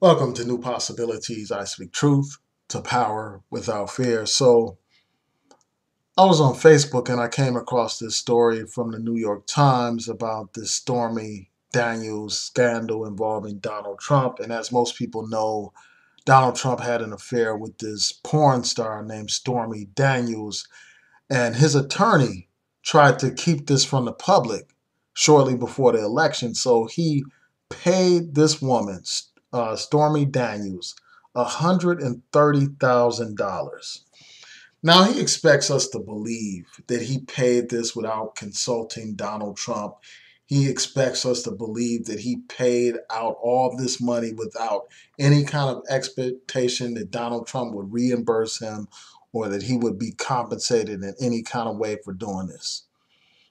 Welcome to New Possibilities. I speak truth to power without fear. So, I was on Facebook and I came across this story from the New York Times about this Stormy Daniels scandal involving Donald Trump. And as most people know, Donald Trump had an affair with this porn star named Stormy Daniels, and his attorney tried to keep this from the public shortly before the election. So he paid this woman, Stormy Daniels, $130,000. Now he expects us to believe that he paid this without consulting Donald Trump. He expects us to believe that he paid out all this money without any kind of expectation that Donald Trump would reimburse him or that he would be compensated in any kind of way for doing this.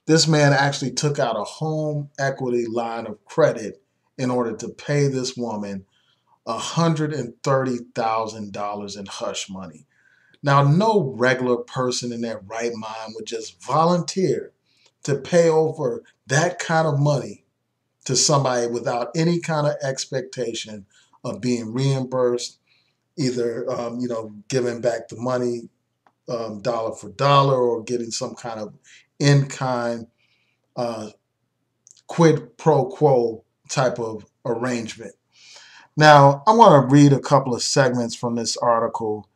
This man actually took out a home equity line of credit in order to pay this woman $130,000 in hush money. Now, no regular person in their right mind would just volunteer to pay over that kind of money to somebody without any kind of expectation of being reimbursed, either giving back the money dollar for dollar or getting some kind of in kind uh, quid pro quo type of arrangement. Now, I want to read a couple of segments from this article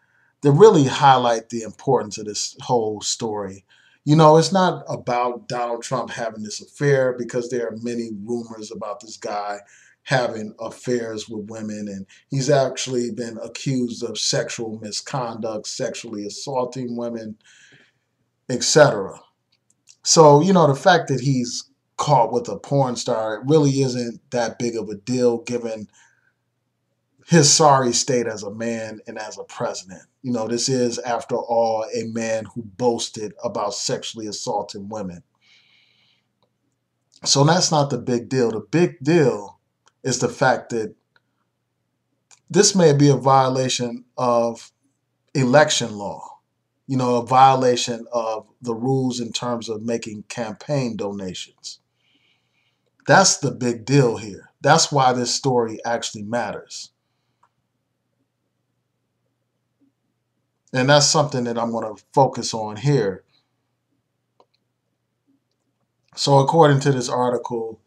that really highlight the importance of this whole story. You know, it's not about Donald Trump having this affair because there are many rumors about this guy having affairs with women, and he's actually been accused of sexual misconduct, sexually assaulting women, etc. So, you know, the fact that he's caught with a porn star, it really isn't that big of a deal given his sorry state as a man and as a president. You know, this is, after all, a man who boasted about sexually assaulting women. So that's not the big deal. The big deal is the fact that this may be a violation of election law, you know, a violation of the rules in terms of making campaign donations. That's the big deal here. That's why this story actually matters. And that's something that I'm going to focus on here. So, according to this article,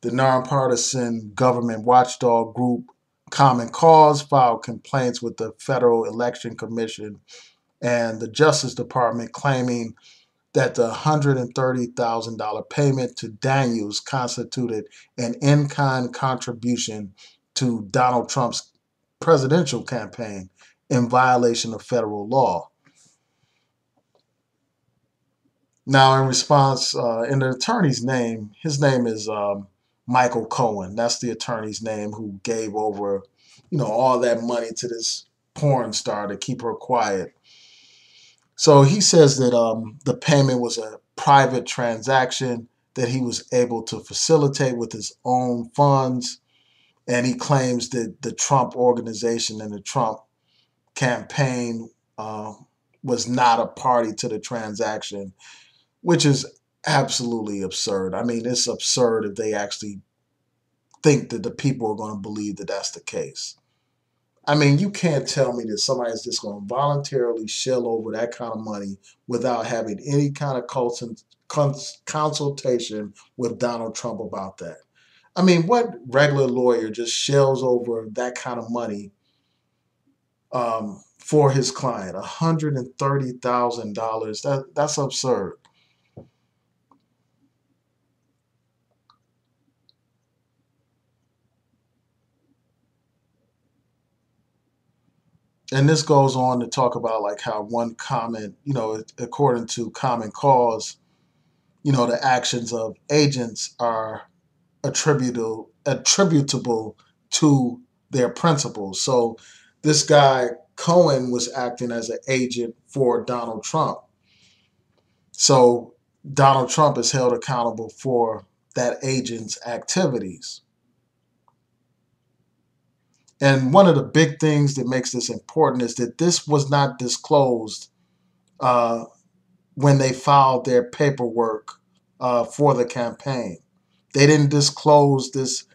the nonpartisan government watchdog group Common Cause filed complaints with the Federal Election Commission and the Justice Department claiming that the $130,000 payment to Daniels constituted an in kind contribution to Donald Trump's presidential campaign in violation of federal law. Now, in response, in the attorney's name, his name is Michael Cohen. That's the attorney's name who gave over, you know, all that money to this porn star to keep her quiet. So he says that the payment was a private transaction that he was able to facilitate with his own funds. And he claims that the Trump organization and the Trump campaign was not a party to the transaction, which is absolutely absurd. I mean, it's absurd if they actually think that the people are going to believe that that's the case. I mean, you can't tell me that somebody's just going to voluntarily shell over that kind of money without having any kind of consultation with Donald Trump about that. I mean, what regular lawyer just shells over that kind of money for his client? $130,000. That's absurd. And this goes on to talk about like how one comment, you know, according to Common Cause, you know, the actions of agents are attributable to their principles. So this guy Cohen was acting as an agent for Donald Trump. So Donald Trump is held accountable for that agent's activities. And one of the big things that makes this important is that this was not disclosed uh, when they filed their paperwork for the campaign. They didn't disclose this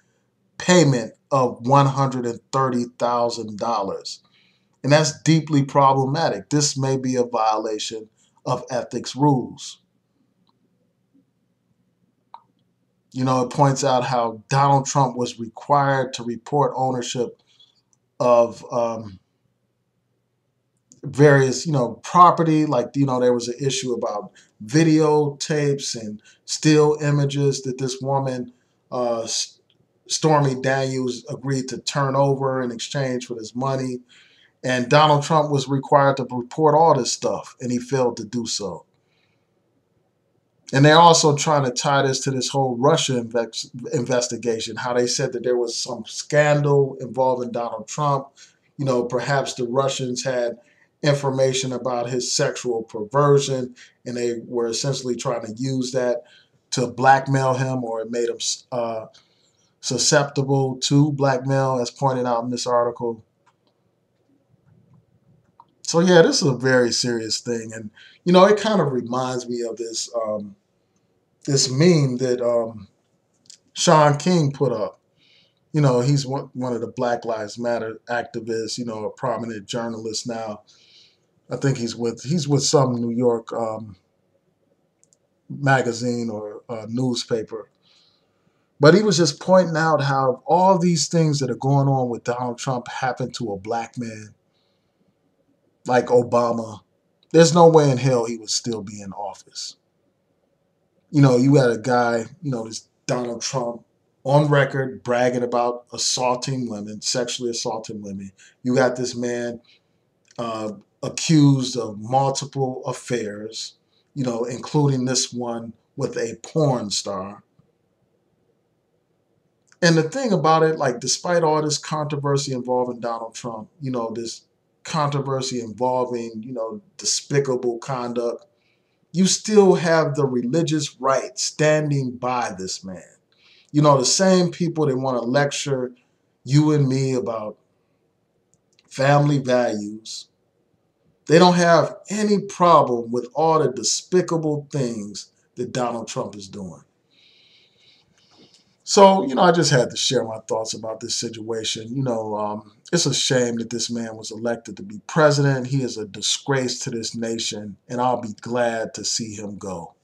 payment of $130,000. And that's deeply problematic. This may be a violation of ethics rules. You know, it points out how Donald Trump was required to report ownership of various, property. Like, there was an issue about videotapes and still images that this woman, Stormy Daniels, agreed to turn over in exchange for this money. And Donald Trump was required to report all this stuff, and he failed to do so. And they're also trying to tie this to this whole Russia investigation, how they said that there was some scandal involving Donald Trump. Perhaps the Russians had information about his sexual perversion, and they were essentially trying to use that to blackmail him, or it made him susceptible to blackmail, as pointed out in this article. So yeah, this is a very serious thing, and it kind of reminds me of this meme that Sean King put up. He's one of the Black Lives Matter activists. A prominent journalist now. I think he's with some New York magazine or newspaper. But he was just pointing out how all these things that are going on with Donald Trump happened to a black man like Obama. There's no way in hell he would still be in office. You had a guy, this Donald Trump, on record bragging about assaulting women, sexually assaulting women. You got this man accused of multiple affairs, including this one with a porn star. And the thing about it, like, despite all this controversy involving Donald Trump, this controversy involving, despicable conduct, you still have the religious right standing by this man. The same people that want to lecture you and me about family values, they don't have any problem with all the despicable things that Donald Trump is doing. So, I just had to share my thoughts about this situation. It's a shame that this man was elected to be president. He is a disgrace to this nation, and I'll be glad to see him go.